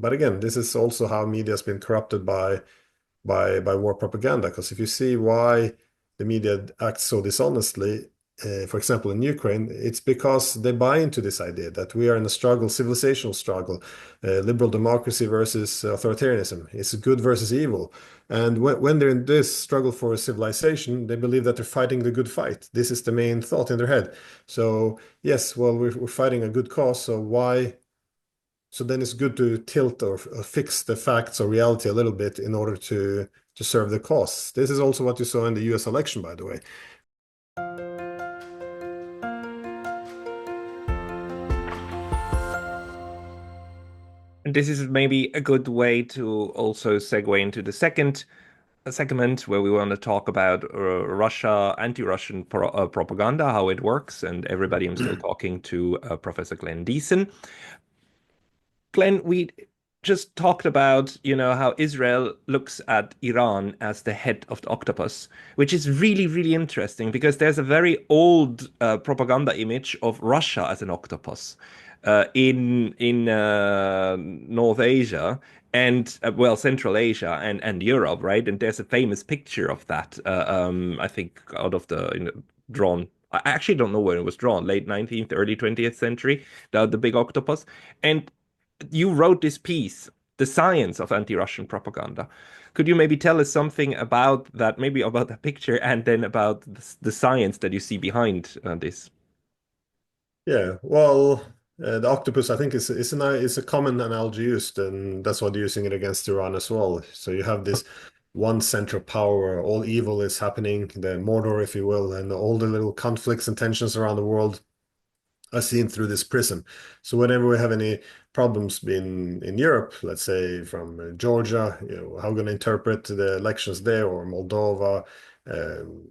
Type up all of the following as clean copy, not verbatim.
but again, this is also how media has been corrupted by war propaganda. Because if you see why the media acts so dishonestly, for example, in Ukraine, it's because they buy into this idea that we are in a struggle, civilizational struggle, liberal democracy versus authoritarianism. It's good versus evil. And when they're in this struggle for civilization, they believe that they're fighting the good fight. This is the main thought in their head. So, yes, well, we're fighting a good cause. So, why? So then it's good to tilt or fix the facts or reality a little bit in order to serve the cause. This is also what you saw in the US election, by the way. And this is maybe a good way to also segue into the second segment where we want to talk about Russia, anti-Russian propaganda, how it works. And everybody, I'm still talking to Professor Glenn Diesen. Glenn, we just talked about, how Israel looks at Iran as the head of the octopus, which is really, really interesting because there's a very old propaganda image of Russia as an octopus in North Asia and well, Central Asia and Europe, right? And there's a famous picture of that. I think out of drawn. I actually don't know when it was drawn, late 19th, early 20th century, the big octopus. And you wrote this piece, The Science of Anti-Russian Propaganda. Could you maybe tell us something about that, maybe about the picture and then about the science that you see behind this? Yeah, well, the octopus, I think, is a common analogy used, and that's why they're using it against Iran as well. So you have this one central power where all evil is happening, the Mordor, if you will, and all the little conflicts and tensions around the world are seen through this prism. So whenever we have any problems in Europe, let's say from Georgia, how we're going to interpret the elections there, or Moldova, um,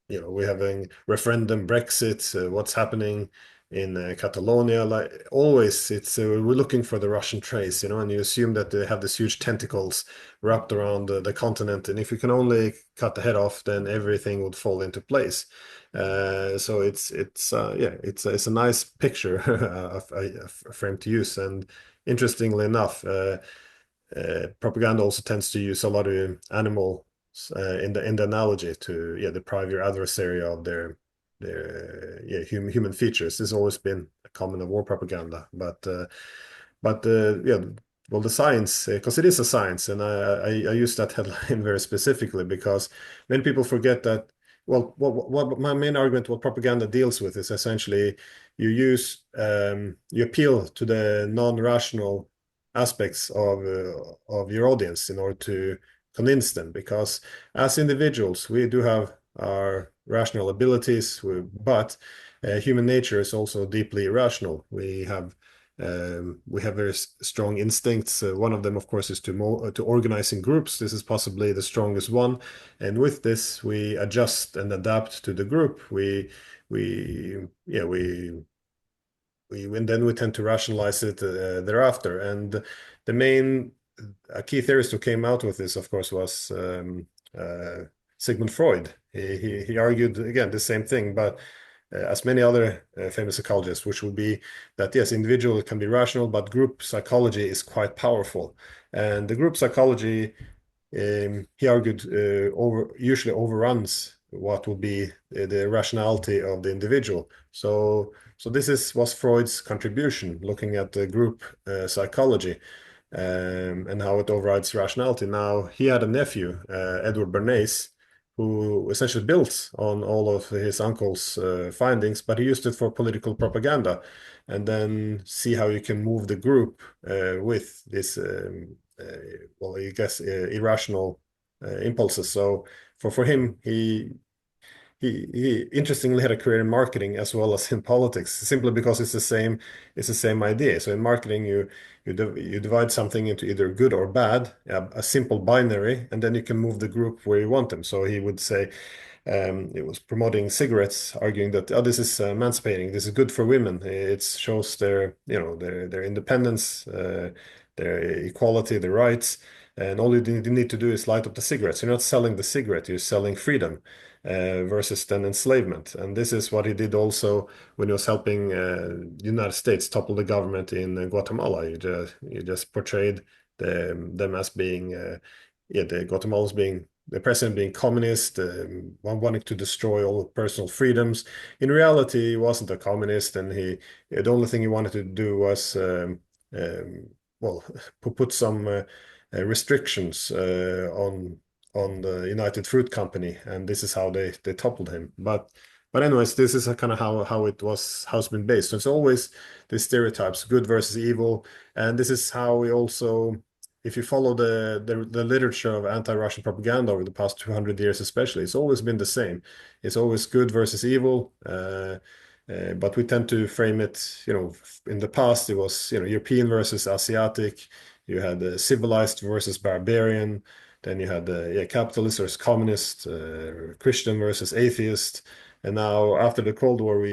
we're having referendum, Brexit, what's happening in Catalonia. Like always, it's we're looking for the Russian trace, and you assume that they have these huge tentacles wrapped around the continent, and if you can only cut the head off, then everything would fall into place. So it's a nice picture, a frame to use, and interestingly enough, propaganda also tends to use a lot of animal in the analogy to deprive your adversary of their human features. This has always been a common of war propaganda, but yeah, well, the science, because it is a science, and I use that headline very specifically because many people forget that. Well, what my main argument, what propaganda deals with, is essentially you appeal to the non-rational aspects of your audience in order to convince them, because as individuals we do have our rational abilities, but human nature is also deeply irrational. We have very strong instincts. One of them, of course, is to organize in groups. This is possibly the strongest one, and with this, we adjust and adapt to the group. We yeah we and then we tend to rationalize it thereafter. And the main key theorist who came out with this, of course, was Sigmund Freud. He argued again the same thing, but as many other famous psychologists, which would be that yes, individual can be rational, but group psychology is quite powerful. And the group psychology, he argued, usually overruns what would be the rationality of the individual. So was Freud's contribution, looking at the group psychology, and how it overrides rationality. Now, he had a nephew, Edward Bernays, who essentially built on all of his uncle's findings, but he used it for political propaganda, and then see how you can move the group with this, uh, well, I guess, irrational impulses. So for him, he interestingly had a career in marketing as well as in politics, simply because it's the same idea. So in marketing, you divide something into either good or bad, a simple binary, and then you can move the group where you want them. So he would say, it was promoting cigarettes, arguing that, oh, this is emancipating, this is good for women, it shows their independence. their equality, their rights. And all you need to do is light up the cigarettes. You're not selling the cigarette, you're selling freedom versus then enslavement. And this is what he did also when he was helping the United States topple the government in Guatemala. You just portrayed them as being, yeah, the Guatemalans being the president being communist, wanting to destroy all personal freedoms. In reality, he wasn't a communist, and the only thing he wanted to do was um, well, put some restrictions on the United Fruit Company, and this is how they toppled him. But anyways, this is kind of how it was, how it's been based. So it's always the stereotypes, good versus evil, and this is how we also, if you follow the literature of anti-Russian propaganda over the past 200 years, especially, it's always been the same. It's always good versus evil. But we tend to frame it, in the past, it was, European versus Asiatic. You had civilized versus barbarian. Then you had yeah, capitalist versus communist, Christian versus atheist. And now, after the Cold War,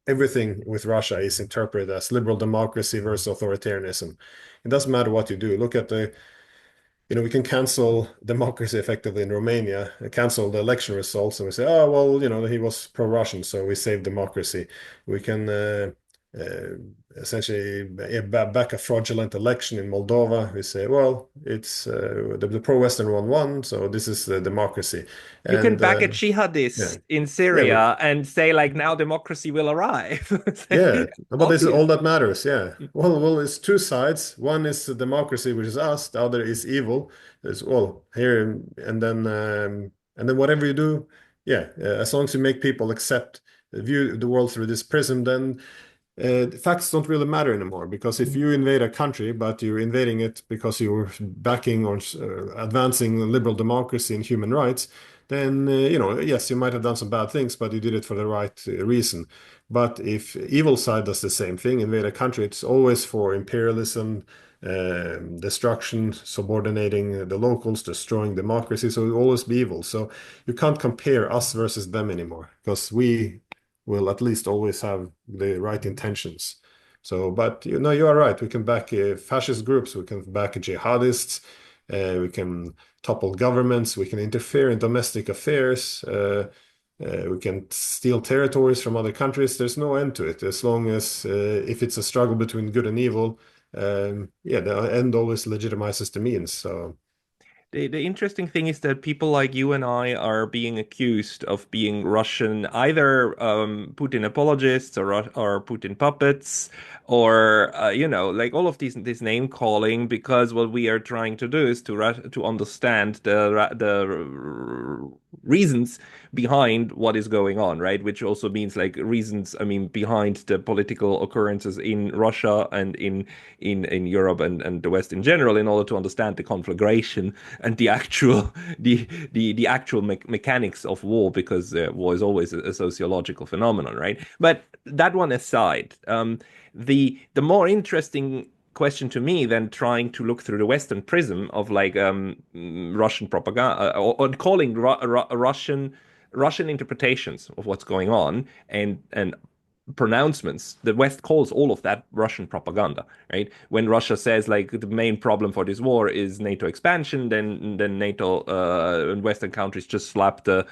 everything with Russia is interpreted as liberal democracy versus authoritarianism. It doesn't matter what you do. Look at we can cancel democracy effectively in Romania, cancel the election results, and we say, oh, well, he was pro-Russian, so we saved democracy. We can uh, essentially back a fraudulent election in Moldova. We say, well, it's the pro-Western one won, so this is democracy. You can And back a yeah, jihadist in yeah, Syria and say like now democracy will arrive. It's like, yeah, but this is obvious. all that matters. Yeah. Well, it's two sides. One is the democracy, which is us. The other is evil. It's well here, and then whatever you do, yeah, as long as you make people accept, view the world through this prism, then facts don't really matter anymore. Because if you invade a country, but you're invading it because you're backing or advancing liberal democracy and human rights, then yes, you might have done some bad things, but you did it for the right reason. But if evil side does the same thing, invade a country, it's always for imperialism, destruction, subordinating the locals, destroying democracy. So it will always be evil. So you can't compare us versus them anymore because we will at least always have the right intentions. So, but you are right. We can back fascist groups. We can back jihadists. We can topple governments. We can interfere in domestic affairs. We can steal territories from other countries. There's no end to it. As long as if it's a struggle between good and evil, yeah, the end always legitimizes the means. So The interesting thing is that people like you and I are being accused of being Russian, either Putin apologists or Putin puppets, or like all of this name calling, because what we are trying to do is to understand the reasons behind what is going on, right? Which also means like reasons, I mean, behind the political occurrences in Russia and in Europe and the West in general, in order to understand the conflagration and the actual mechanics of war, because war is always a sociological phenomenon, right? But that one aside, the more interesting question to me than trying to look through the Western prism of like Russian propaganda or calling Russian interpretations of what's going on and pronouncements. The West calls all of that Russian propaganda, right? When Russia says like the main problem for this war is NATO expansion, then NATO and Western countries just slap the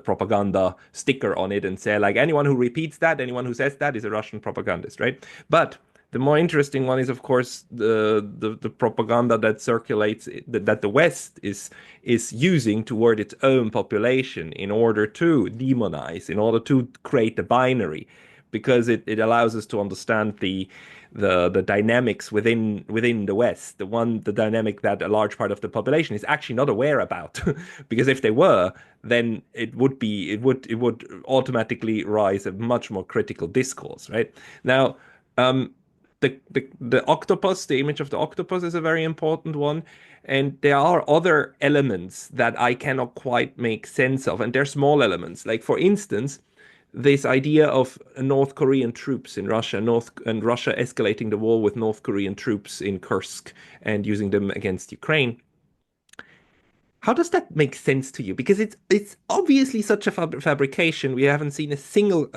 propaganda sticker on it and say like anyone who repeats that, anyone who says that is a Russian propagandist, right? But the more interesting one is, of course, the propaganda that circulates that the West is using toward its own population in order to demonize, in order to create a binary, because it allows us to understand the dynamics within the West, the dynamic that a large part of the population is actually not aware about. Because if they were, then it would automatically rise a much more critical discourse, right? Now, the octopus, the image of the octopus is a very important one. And there are other elements that I cannot quite make sense of. And they're small elements. Like, for instance, this idea of North Korean troops in Russia, and Russia escalating the war with North Korean troops in Kursk and using them against Ukraine. How does that make sense to you? Because it's obviously such a fabrication. We haven't seen a single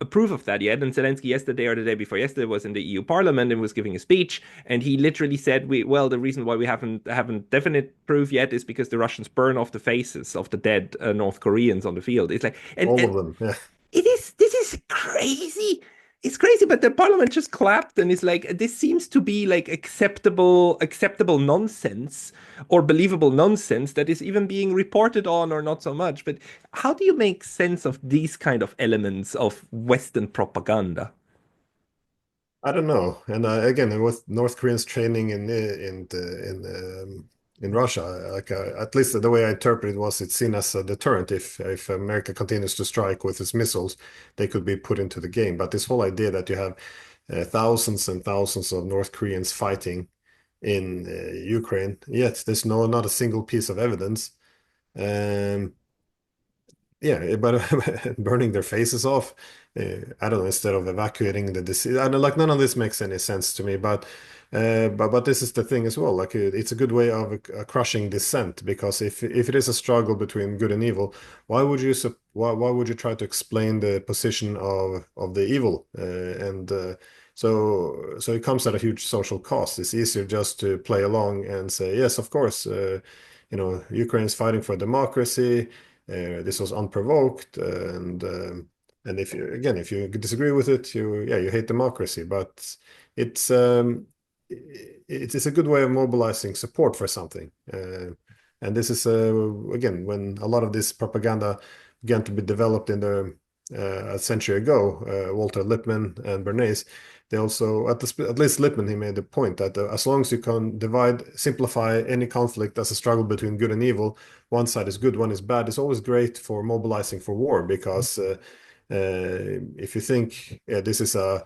a proof of that yet. And Zelensky yesterday or the day before yesterday was in the EU Parliament and was giving a speech, and he literally said, well, the reason why we haven't definite proof yet is because the Russians burn off the faces of the dead North Koreans on the field." It's like, All and of them. Yeah. this is crazy. It's crazy, but the parliament just clapped and it's like this seems to be like acceptable nonsense or believable nonsense that is even being reported on or not so much. But how do you make sense of these kind of elements of Western propaganda? I don't know. And again, with North Koreans training in Russia, like at least the way I interpret it was it's seen as a deterrent. If America continues to strike with its missiles, they could be put into the game. But this whole idea that you have thousands and thousands of North Koreans fighting in Ukraine, yet there's not a single piece of evidence. Um, yeah, but burning their faces off, I don't know, instead of evacuating the disease. I don't like none of this makes any sense to me, but this is the thing as well. Like it's a good way of crushing dissent because if it is a struggle between good and evil, why would you try to explain the position of the evil? So it comes at a huge social cost. It's easier just to play along and say, yes, of course, Ukraine is fighting for democracy. This was unprovoked, and if you disagree with it, you hate democracy. But it's it's a good way of mobilizing support for something. And this is again when a lot of this propaganda began to be developed in the a century ago. Walter Lippmann and Bernays, they also at least Lippmann he made the point that as long as you can simplify any conflict as a struggle between good and evil, one side is good, one is bad. It's always great for mobilizing for war because if you think this is a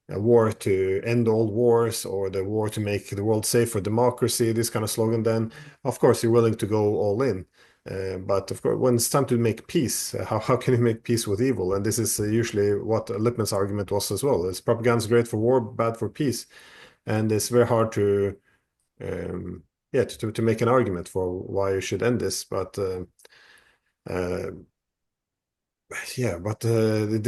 war to end all wars or the war to make the world safe for democracy, this kind of slogan, then of course you're willing to go all in. But of course, when it's time to make peace, how can you make peace with evil? And this is usually what Lippmann's argument was as well. It's propaganda is great for war, bad for peace, and it's very hard to um, to make an argument for why you should end this. But uh, yeah, but the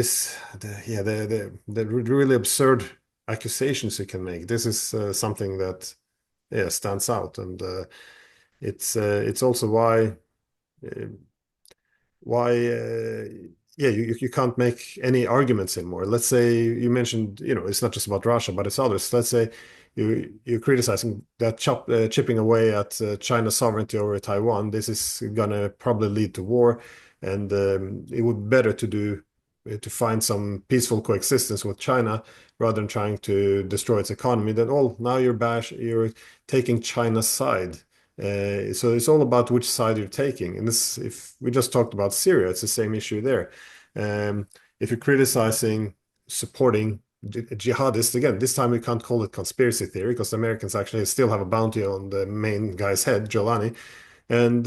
really absurd accusations you can make. This is something that stands out, and it's also uh, why you can't make any arguments anymore. Let's say you mentioned, it's not just about Russia, but it's others. Let's say you're criticizing that chipping away at China's sovereignty over Taiwan. This is gonna probably lead to war, and it would be better to find some peaceful coexistence with China rather than trying to destroy its economy. Then now you're taking China's side. So it's all about which side you're taking. And this, if we just talked about Syria, it's the same issue there. If you're criticizing supporting jihadists, again, this time we can't call it conspiracy theory because the Americans actually still have a bounty on the main guy's head, Jolani. And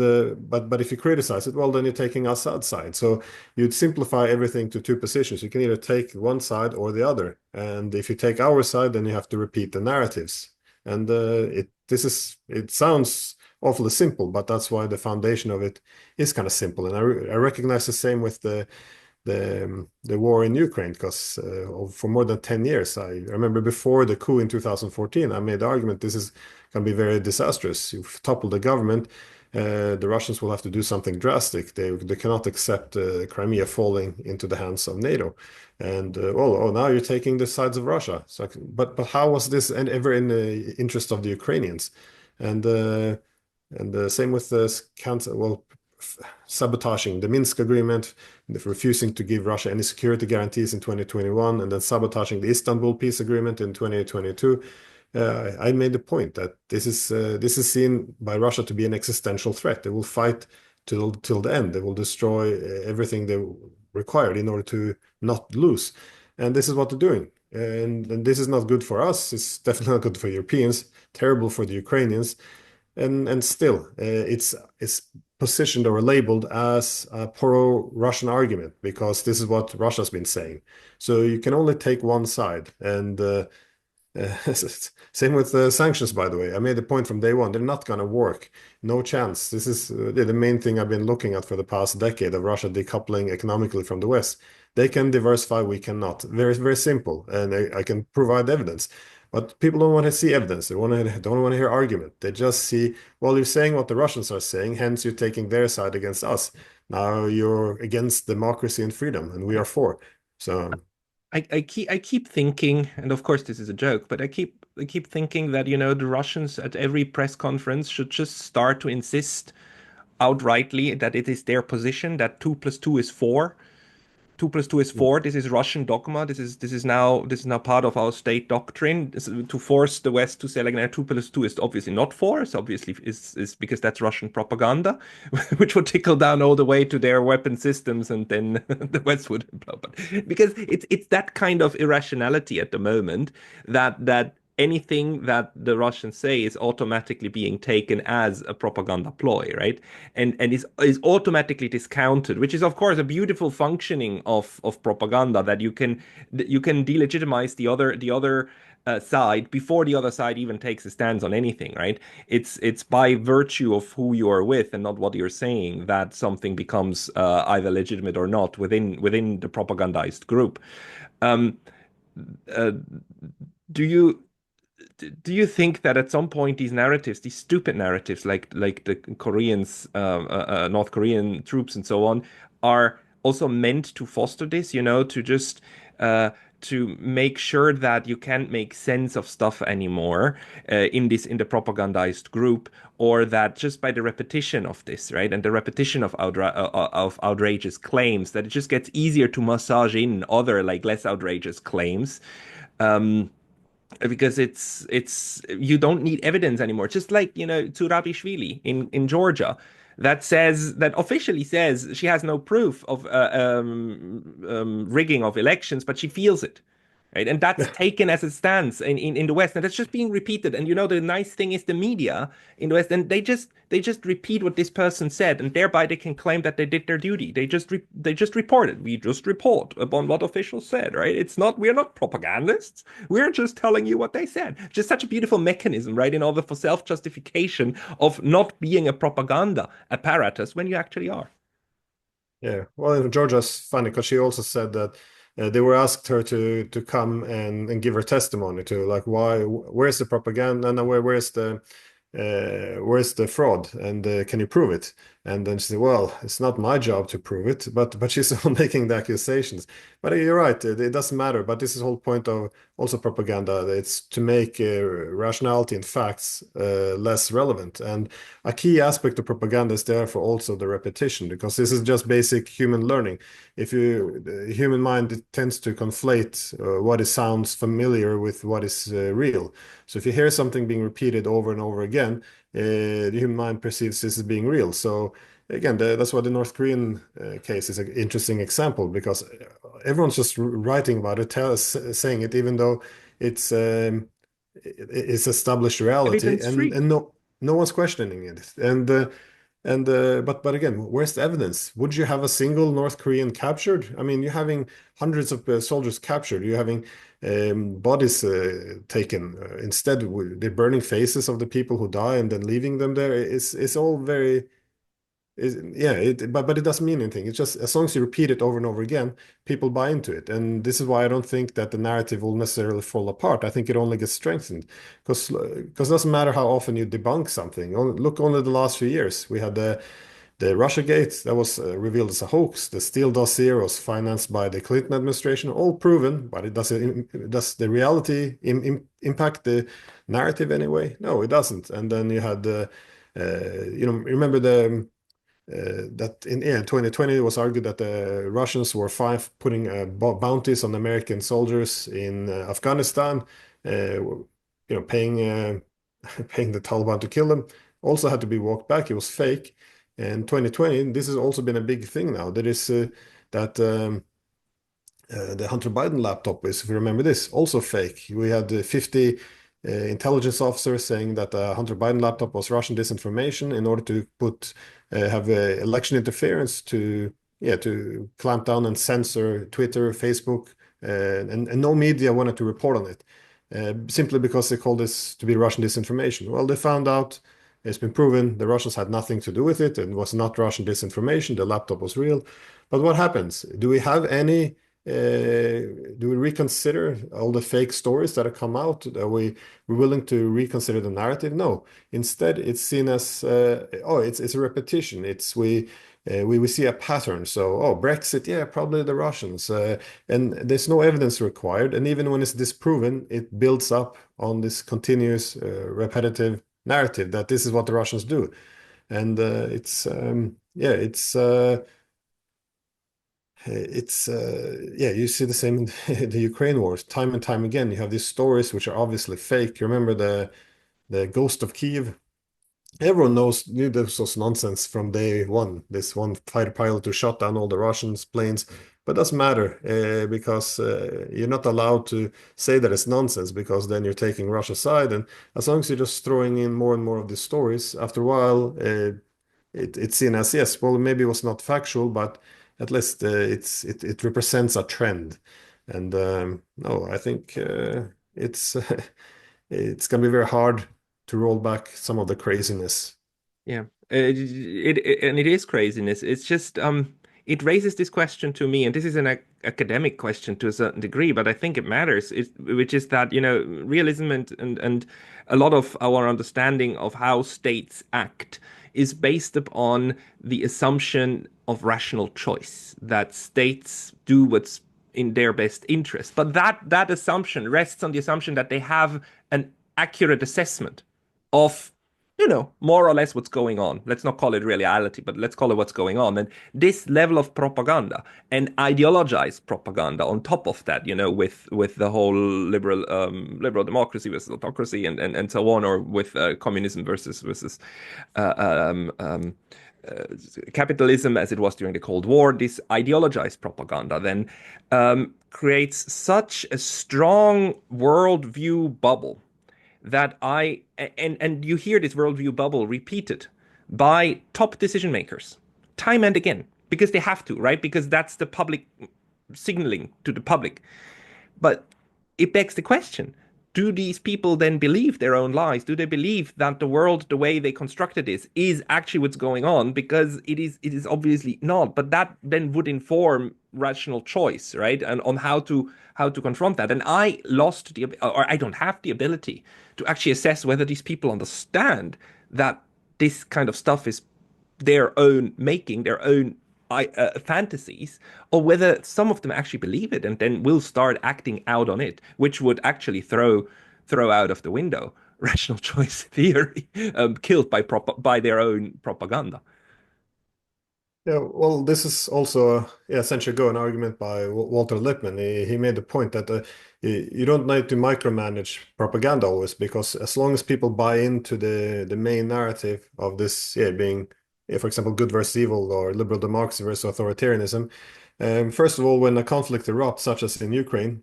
but if you criticize it, well, then you're taking Assad's side. So you'd simplify everything to two positions. You can either take one side or the other. And if you take our side, then you have to repeat the narratives. And it sounds awfully simple, but that's why the foundation of it is kind of simple. And I recognize the same with the war in Ukraine because for more than 10 years, I remember before the coup in 2014, I made the argument this is can be very disastrous. You've toppled the government. The Russians will have to do something drastic. They cannot accept Crimea falling into the hands of NATO. And now you're taking the sides of Russia. So, but how was this ever in the interest of the Ukrainians? And same with the sabotaging the Minsk agreement, refusing to give Russia any security guarantees in 2021, and then sabotaging the Istanbul peace agreement in 2022. I made the point that this is seen by Russia to be an existential threat. They will fight till the end. They will destroy everything they required in order to not lose. And this is what they're doing. And this is not good for us. It's definitely not good for Europeans. Terrible for the Ukrainians. And still, it's positioned or labeled as a pro-Russian argument because this is what Russia's been saying. So you can only take one side. And same with sanctions, by the way. I made the point from day one, they're not going to work. No chance. This is the main thing I've been looking at for the past decade of Russia decoupling economically from the West. They can diversify, we cannot. Very, very simple. And I can provide evidence. But people don't want to see evidence. Don't want to hear argument. They just see, well, you're saying what the Russians are saying, hence you're taking their side against us. Now you're against democracy and freedom, and we are for. So I keep thinking, and of course this is a joke, but I keep thinking that, the Russians at every press conference should just start to insist outrightly that it is their position that 2 plus 2 is 4. 2 plus 2 is 4. This is Russian dogma. This is now part of our state doctrine. To force the West to say like, no, 2 plus 2 is obviously not 4. It's obviously is because that's Russian propaganda, which would trickle down all the way to their weapon systems, and then the West would blow. But because it's that kind of irrationality at the moment that anything that the Russians say is automatically being taken as a propaganda ploy, right? And is automatically discounted, which is of course a beautiful functioning of propaganda, that you can delegitimize the other side before the other side even takes a stance on anything, right? It's by virtue of who you are with and not what you're saying that something becomes either legitimate or not within the propagandized group. Um, uh, do you do you think that at some point these narratives, these stupid narratives, like the Koreans, North Korean troops and so on, are also meant to foster this? To just to make sure that you can't make sense of stuff anymore in the propagandized group, or that just by the repetition of this, right, and the repetition of outrageous claims, that it just gets easier to massage in other like less outrageous claims. Um, because it's you don't need evidence anymore. Just like, Zurabishvili in Georgia, that officially says she has no proof of rigging of elections, but she feels it. Right. And that's yeah, taken as a stance in the West. And that's just being repeated. And the nice thing is the media in the West, and they just repeat what this person said, and thereby they can claim that they did their duty. They just reported. We just report upon what officials said, right? We're not propagandists. We're just telling you what they said. Just such a beautiful mechanism, right? In order for self-justification of not being a propaganda apparatus when you actually are. yeah. Well, Georgia's funny because she also said that they were asked her to come and give her testimony to like why where's the propaganda and where's the fraud and can you prove it? And then she said, well, it's not my job to prove it, but she's the one making the accusations. But you're right, it doesn't matter. But this is the whole point of also propaganda. It's to make rationality and facts less relevant. And a key aspect of propaganda is therefore also the repetition, because this is just basic human learning. The human mind tends to conflate what is sounds familiar with what is real. So if you hear something being repeated over and over again, the human mind perceives this as being real. So again, that's why the North Korean case is an interesting example, because everyone's just writing about it, saying it, even though it's it's established reality, Evidence and free. no one's questioning it. But again, where's the evidence? Would you have a single North Korean captured? I mean, you're having hundreds of soldiers captured. You're having bodies taken. Instead, they're burning faces of the people who die and then leaving them there. It's all very yeah, but it doesn't mean anything. It's just as long as you repeat it over and over again, people buy into it. And this is why I don't think that the narrative will necessarily fall apart. I think it only gets strengthened because it doesn't matter how often you debunk something. Look only the last few years. We had the Russia Gate that was revealed as a hoax. The Steele dossier was financed by the Clinton administration, all proven, but does the reality impact the narrative anyway? No, it doesn't. And then you had remember that in 2020 it was argued that the Russians were fine putting bounties on American soldiers in Afghanistan, paying paying the Taliban to kill them. Also had to be walked back. It was fake. And 2020, this has also been a big thing now. There is that the Hunter Biden laptop is, if you remember this, also fake. We had 50 intelligence officers saying that the Hunter Biden laptop was Russian disinformation in order to have election interference to clamp down and censor Twitter, Facebook, and no media wanted to report on it simply because they called this to be Russian disinformation. Well, they found out. It's been proven the Russians had nothing to do with it. It was not Russian disinformation. The laptop was real. But what happens? Do we have any? Do we reconsider all the fake stories that have come out? Are we willing to reconsider the narrative? No. Instead, it's seen as oh, it's a repetition. It's we see a pattern. So, oh, Brexit, yeah, probably the Russians. And there's no evidence required. And even when it's disproven, it builds up on this continuous, repetitive narrative that this is what the Russians do. And yeah, yeah, you see the same in the Ukraine wars time and time again. You have these stories which are obviously fake. You remember the ghost of Kiev? Everyone knew this was nonsense from day one. This one fighter pilot who shot down all the Russians' planes, but it doesn't matter because you're not allowed to say that it's nonsense because then you're taking Russia's side. And as long as you're just throwing in more and more of these stories, after a while, it's seen as yes, well, maybe it was not factual, but at least it represents a trend. And no, I think it's it's gonna be very hard to roll back some of the craziness. Yeah, and it is craziness. It's just it raises this question to me, and this is an academic question to a certain degree, but I think it matters. Which is that realism and a lot of our understanding of how states act is based upon the assumption of rational choice, that states do what's in their best interest. But that assumption rests on the assumption that they have an accurate assessment of more or less what's going on. Let's not call it reality, but let's call it what's going on. And this level of propaganda and ideologized propaganda on top of that, with the whole liberal democracy versus autocracy and so on, or with communism versus uh, um, um, uh, capitalism as it was during the Cold War, this ideologized propaganda then creates such a strong worldview bubble that and you hear this worldview bubble repeated by top decision makers time and again because they have to, right? Because that's the public signaling to the public. But it begs the question, do these people then believe their own lies? Do they believe that the world, the way they constructed this, is actually what's going on? Because it is obviously not. But that then would inform rational choice, right? And on how to confront that. And I lost or I don't have the ability to actually assess whether these people understand that this kind of stuff is their own making, their own fantasies, or whether some of them actually believe it and then will start acting out on it, which would actually throw out of the window rational choice theory, killed by their own propaganda. Yeah, well, this is also yeah, century ago an argument by Walter Lippmann. He made the point that you don't need to micromanage propaganda always because as long as people buy into the main narrative of this, yeah, being, yeah, for example, good versus evil or liberal democracy versus authoritarianism, first of all, when a conflict erupts, such as in Ukraine,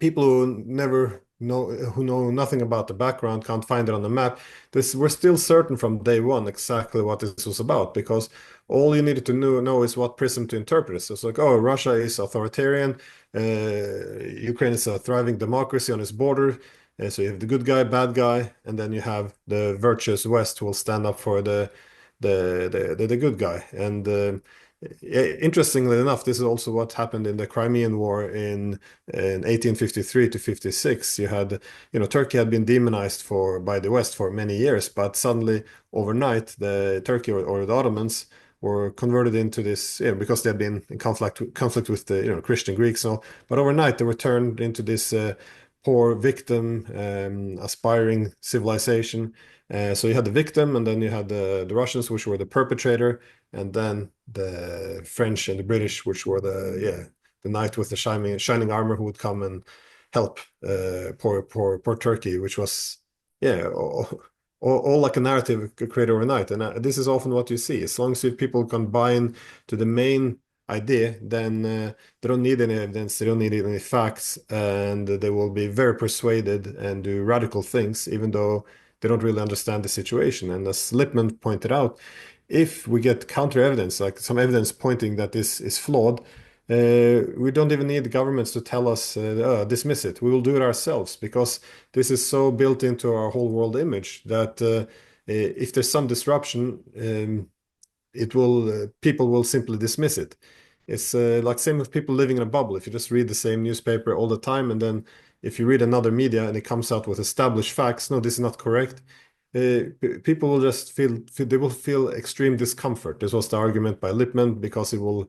people who never know who know nothing about the background can't find it on the map. This we're still certain from day one exactly what this was about because all you needed to know is what prism to interpret it. So it's like, oh, Russia is authoritarian, Ukraine is a thriving democracy on its border. So you have the good guy, bad guy, and then you have the virtuous West who will stand up for the good guy. And interestingly enough, this is also what happened in the Crimean War in 1853 to 56. You had, Turkey had been demonized by the West for many years, but suddenly overnight, the Turkey or the Ottomans were converted into this, because they had been in conflict with the, Christian Greeks. So, but overnight they were turned into this poor victim, aspiring civilization. So you had the victim, and then you had the Russians, which were the perpetrator, and then the French and the British, which were the knight with the shining armor who would come and help poor Turkey, which was all like a narrative created overnight. And this is often what you see. As long as people can buy in to the main idea, then they don't need any evidence, they don't need any facts, and they will be very persuaded and do radical things, even though they don't really understand the situation. And as Lippmann pointed out, if we get counter evidence, like some evidence pointing that this is flawed, we don't even need the governments to tell us, dismiss it. We will do it ourselves because this is so built into our whole world image that if there's some disruption, it will people will simply dismiss it. It's like same with people living in a bubble. If you just read the same newspaper all the time, and then if you read another media and it comes out with established facts, no, this is not correct. People will just they will feel extreme discomfort. This was the argument by Lippmann because it will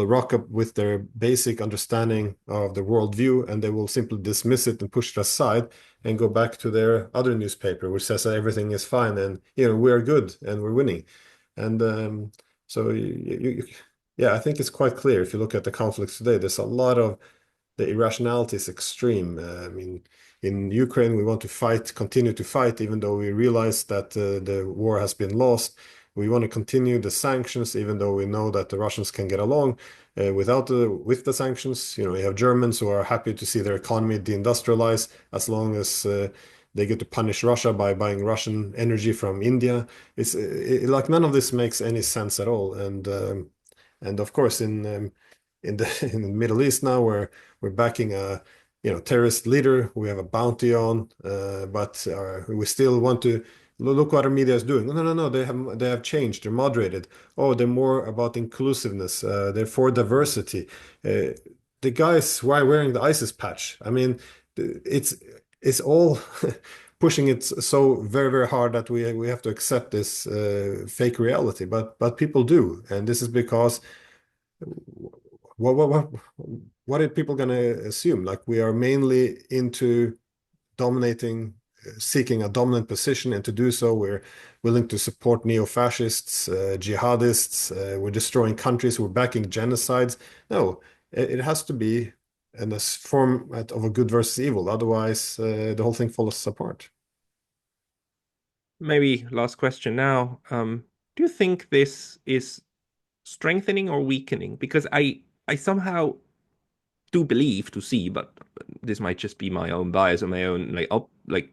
rock up with their basic understanding of the worldview, and they will simply dismiss it and push it aside and go back to their other newspaper, which says that everything is fine and we are good and we're winning. And so yeah, I think it's quite clear if you look at the conflicts today. There's a lot of the irrationality is extreme. I mean, in Ukraine, we want to fight, continue to fight, even though we realize that the war has been lost. We want to continue the sanctions, even though we know that the Russians can get along with the sanctions. We have Germans who are happy to see their economy deindustrialize as long as they get to punish Russia by buying Russian energy from India. It's like none of this makes any sense at all. And of course, in the in the Middle East now, we're backing a terrorist leader we have a bounty on, but we still want to look what our media is doing. No, no, no, no. They have changed. They're moderated. Oh, they're more about inclusiveness. They're for diversity. Uh, the guys why wearing the ISIS patch. I mean, it's it's all pushing it so very, very hard that we have to accept this fake reality. But people do, and this is because what what what what are people going to assume? Like we are mainly into dominating, seeking a dominant position, and to do so, we're willing to support neo-fascists, jihadists. We're destroying countries. We're backing genocides. No, it has to be in this format of a good versus evil. Otherwise, the whole thing falls apart. Maybe last question now. Do you think this is strengthening or weakening? Because I somehow do believe to see, but this might just be my own bias or my own like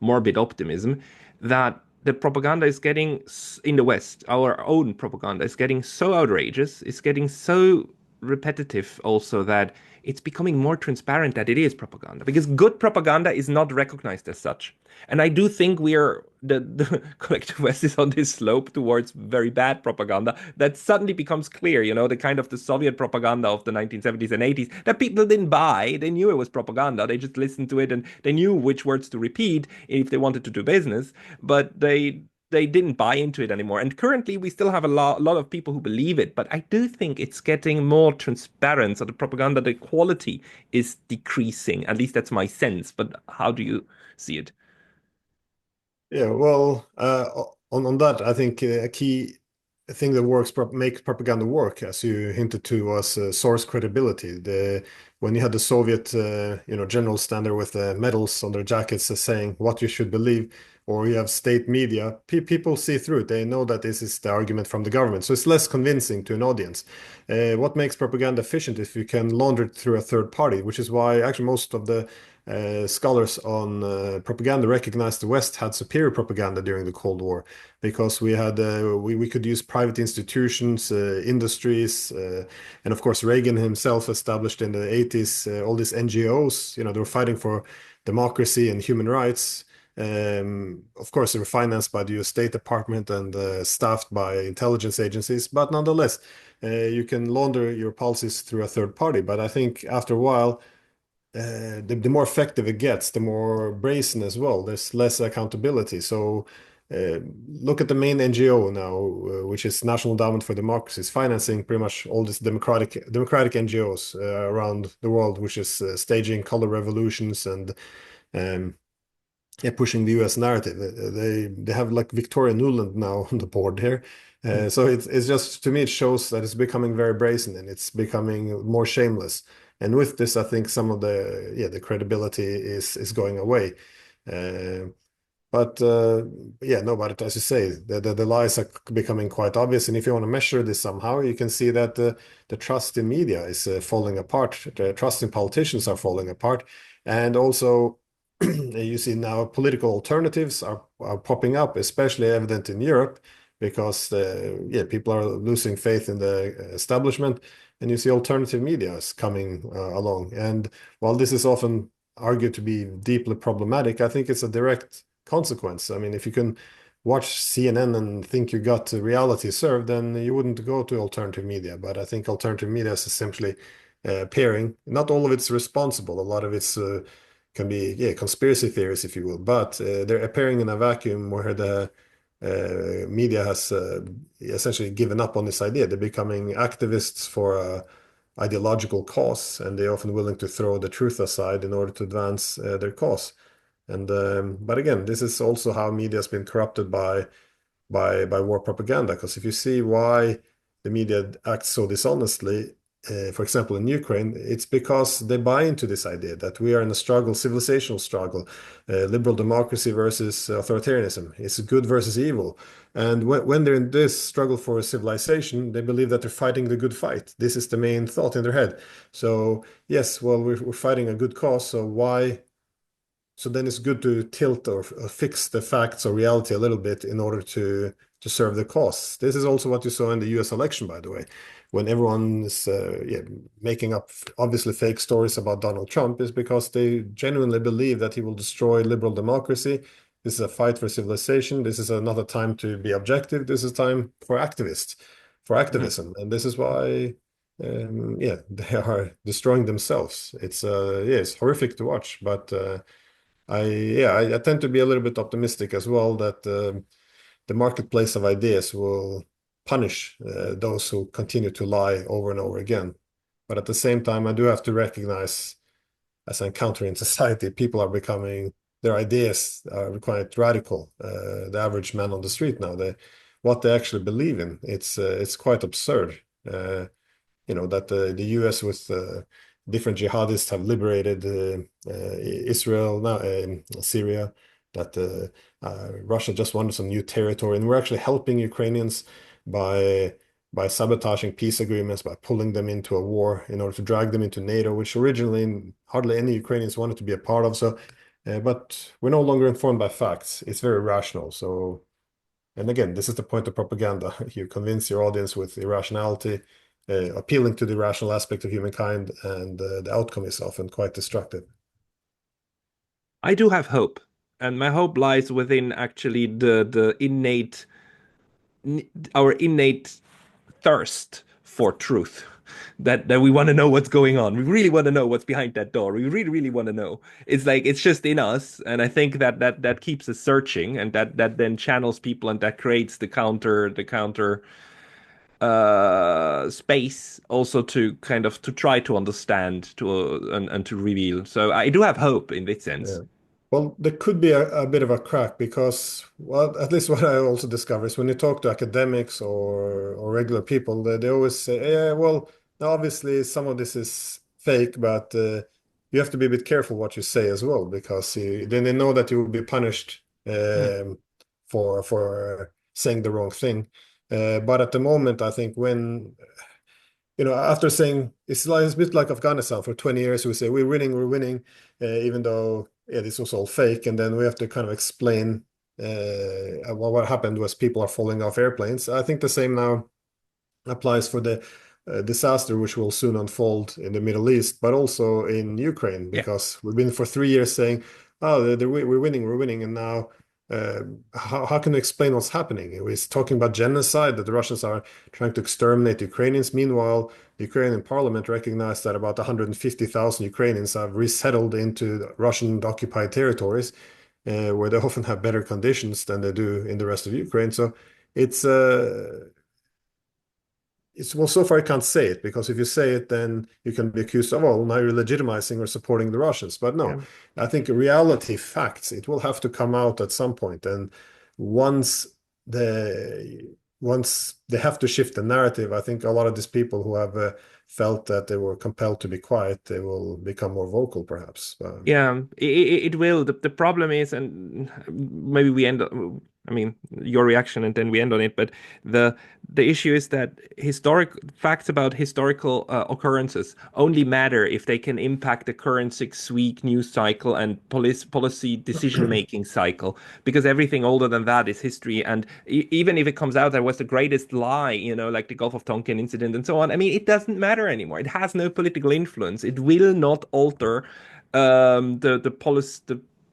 morbid optimism, that the propaganda is getting in the West, our own propaganda is getting so outrageous, it's getting so repetitive also that it's becoming more transparent that it is propaganda because good propaganda is not recognized as such. And I do think the collective West is on this slope towards very bad propaganda that suddenly becomes clear, the kind of the Soviet propaganda of the 1970s and 80s that people didn't buy. They knew it was propaganda. They just listened to it and they knew which words to repeat if they wanted to do business, but they didn't buy into it anymore. And currently, we still have a lot of people who believe it, but I do think it's getting more transparent. So the propaganda, the quality is decreasing. At least that's my sense. But how do you see it? Yeah, well, on that, I think a key thing that makes propaganda work, as you hinted to, was source credibility. When you had the Soviet, generals stand there with medals on their jackets saying what you should believe, or you have state media, people see through it. They know that this is the argument from the government, so it's less convincing to an audience. What makes propaganda efficient if you can launder it through a third party, which is why actually most of the scholars on propaganda recognize the West had superior propaganda during the Cold War because we could use private institutions, industries, and of course Reagan himself established in the 80s all these NGOs. They were fighting for democracy and human rights. Of course, they were financed by the US State Department and staffed by intelligence agencies, but nonetheless, you can launder your policies through a third party. But I think after a while, the more effective it gets, the more brazen as well. There's less accountability. So look at the main NGO now, which is National Endowment for Democracy, is financing pretty much all these democratic NGOs around the world, which is staging color revolutions and um, yeah, pushing the US narrative. They have like Victoria Nuland now on the board here. So it's just to me it shows that it's becoming very brazen and it's becoming more shameless. And with this, I think some of the credibility is going away. Uh, but yeah, no, but as you say, the lies are becoming quite obvious. And if you want to measure this somehow, you can see that the trust in media is falling apart. The trust in politicians are falling apart. And also, you see now political alternatives are popping up, especially evident in Europe, because yeah, people are losing faith in the establishment. And you see alternative media is coming along. And while this is often argued to be deeply problematic, I think it's a direct consequence. I mean, if you can watch CNN and think you got the reality served, then you wouldn't go to alternative media. But I think alternative media is essentially appearing. Not all of it's responsible. A lot of it's can be, yeah, conspiracy theories, if you will. But they're appearing in a vacuum where the media has essentially given up on this idea. They're becoming activists for ideological cause, and they're often willing to throw the truth aside in order to advance their cause. And but again, this is also how media has been corrupted by war propaganda. Because if you see why the media acts so dishonestly, for example, in Ukraine, it's because they buy into this idea that we are in a struggle, civilizational struggle, liberal democracy versus authoritarianism. It's good versus evil. And when they're in this struggle for civilization, they believe that they're fighting the good fight. This is the main thought in their head. So, yes, well, we're fighting a good cause. So why? So then it's good to tilt or fix the facts or reality a little bit in order to serve the cause. This is also what you saw in the U.S. election, by the way, when everyone is yeah, making up obviously fake stories about Donald Trump is because they genuinely believe that he will destroy liberal democracy. This is a fight for civilization. This is not a time to be objective. This is time for activists, for Mhm. activism, and this is why. Yeah, they are destroying themselves. It's yeah, it's horrific to watch, but I tend to be a little bit optimistic as well that the marketplace of ideas will punish those who continue to lie over and over again. But at the same time, I do have to recognize, as I encounter in society, people are becoming their ideas are quite radical. The average man on the street now, what they actually believe in, it's quite absurd. That the US with different jihadists have liberated Israel now, Syria, that Russia just wanted some new territory, and we're actually helping Ukrainians by by sabotaging peace agreements, by pulling them into a war in order to drag them into NATO, which originally hardly any Ukrainians wanted to be a part of. So, but we're no longer informed by facts. It's very rational. So and again, this is the point of propaganda. You convince your audience with irrationality, appealing to the irrational aspect of humankind, and the outcome is often quite destructive. I do have hope, and my hope lies within actually the innate our innate thirst for truth. That we want to know what's going on. We really want to know what's behind that door. We really, really want to know. It's like it's just in us, and I think that keeps us searching, and that then channels people, and that creates the counter space also to kind of to try to understand and to reveal. So I do have hope in this Yeah. sense. Well, there could be a bit of a crack because, well, at least what I also discover is when you talk to academics or regular people, they always say, yeah, well, obviously some of this is fake, but you have to be a bit careful what you say as well because then they know that you will be punished Mm. for saying the wrong thing. But at the moment, I think when after saying it's a bit like Afghanistan for 20 years, we say we're winning, even though yeah, this was all fake, and then we have to kind of explain what happened was people are falling off airplanes. I think the same now applies for the disaster which will soon unfold in the Middle East, but also in Ukraine, Yeah. because we've been for 3 years saying, "Oh, we're winning," and now uh, how can we explain what's happening? We're talking about genocide that the Russians are trying to exterminate Ukrainians. Meanwhile, the Ukrainian parliament recognized that about 150,000 Ukrainians have resettled into Russian-occupied territories, where they often have better conditions than they do in the rest of Ukraine. So it's well, so far I can't say it because if you say it, then you can be accused of, oh, now you're legitimizing or supporting the Russians. But no, Yeah. I think reality facts, it will have to come out at some point. And once once they have to shift the narrative, I think a lot of these people who have felt that they were compelled to be quiet, they will become more vocal, perhaps. Yeah, it will. The problem is, and maybe we end. I mean, your reaction, and then we end on it. But the the issue is that historic facts about historical occurrences only matter if they can impact the current 6 week news cycle and policy decision making cycle. Because everything older than that is history. And even if it comes out that was the greatest lie, like the Gulf of Tonkin incident and so on, I mean, it doesn't matter anymore. It has no political influence. It will not alter the policy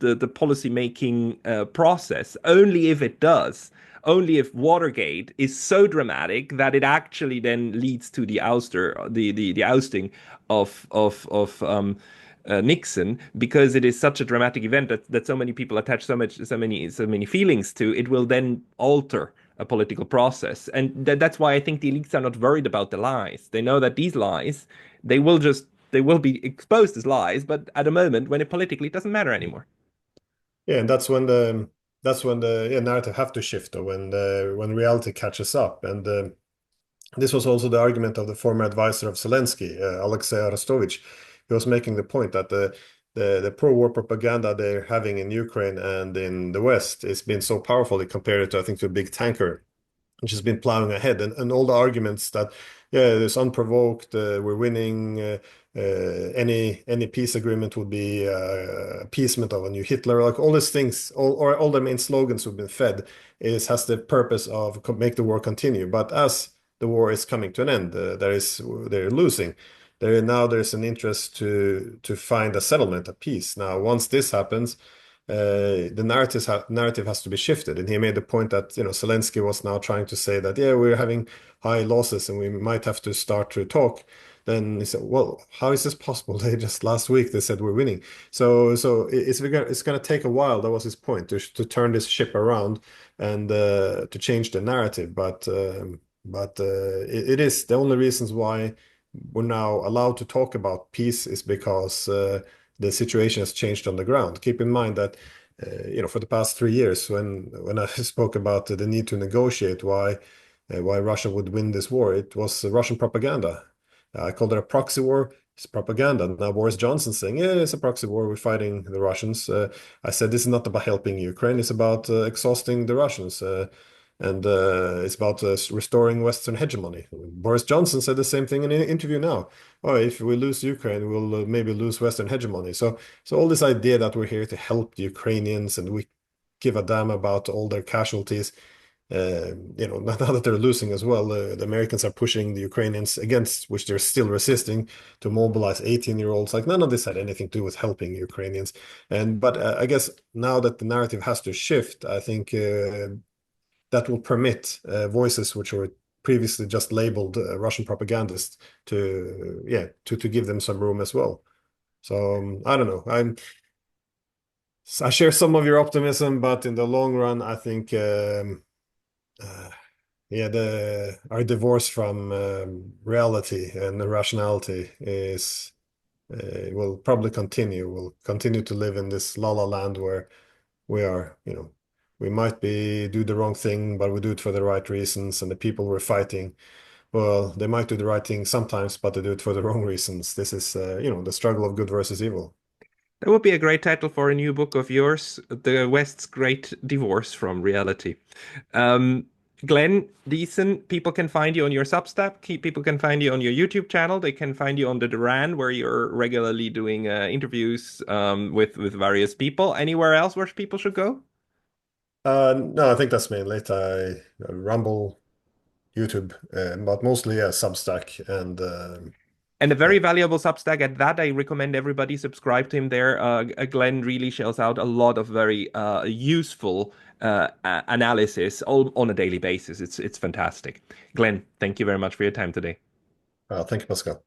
the policy making process. Only if it does, only if Watergate is so dramatic that it actually then leads to the ousting of Nixon, because it is such a dramatic event that so many people attach so many feelings to, it will then alter a political process. And that's why I think the elites are not worried about the lies. They know that these lies, they will be exposed as lies, but at a moment when it politically doesn't matter anymore. Yeah, and that's when the yeah, narrative have to shift, or when reality catches up. And this was also the argument of the former advisor of Zelensky, Alexei Arestovich. He was making the point that the pro-war propaganda they're having in Ukraine and in the West is been so powerful. He compared it to, I think, to a big tanker which has been plowing ahead, and all the arguments that yeah, it's unprovoked, we're winning, any peace agreement would be appeasement of a new Hitler, like all these things, all the main slogans who've been fed is has the purpose of make the war continue. But as the war is coming to an end, they're losing. There's an interest to find a settlement, a peace. Now, once this happens, the narrative has to be shifted. And he made the point that Zelensky was now trying to say that yeah, we're having high losses and we might have to start to talk. Then he said, well, how is this possible? They just last week they said we're winning. So it's going to take a while. That was his point, to turn this ship around and to change the narrative. But it is the only reasons why we're now allowed to talk about peace is because the situation has changed on the ground. Keep in mind that for the past 3 years, when I spoke about the need to negotiate why Russia would win this war, it was Russian propaganda. I called it a proxy war. It's propaganda. Now Boris Johnson saying, yeah, it's a proxy war. We're fighting the Russians. I said this is not about helping Ukraine. It's about exhausting the Russians. And it's about restoring Western hegemony. Boris Johnson said the same thing in an interview now. Oh, if we lose Ukraine, we'll maybe lose Western hegemony. So all this idea that we're here to help the Ukrainians and we give a damn about all their casualties, now that they're losing as well, the Americans are pushing the Ukrainians against, which they're still resisting, to mobilize 18-year-olds. Like none of this had anything to do with helping Ukrainians. But I guess now that the narrative has to shift, I think that will permit voices which were previously just labeled Russian propagandists to give them some room as well. So I don't know. I share some of your optimism, but in the long run, I think uh, yeah, the our divorce from reality and the rationality is will probably continue. We'll continue to live in this la la land where we are, we might be do the wrong thing, but we do it for the right reasons. And the people we're fighting, well, they might do the right thing sometimes, but they do it for the wrong reasons. This is, the struggle of good versus evil. That would be a great title for a new book of yours, The West's Great Divorce from Reality. Um, Glenn, Diesen, people can find you on your Substack. People can find you on your YouTube channel. They can find you on the Duran, where you're regularly doing interviews with various people. Anywhere else where people should go? No, I think that's mainly it. Rumble, YouTube, but mostly Substack and And a yeah. very valuable Substack at that. I recommend everybody subscribe to him there. Glenn really shells out a lot of very useful analysis all, on a daily basis. It's fantastic. Glenn, thank you very much for your time today. Thank you, Pascal.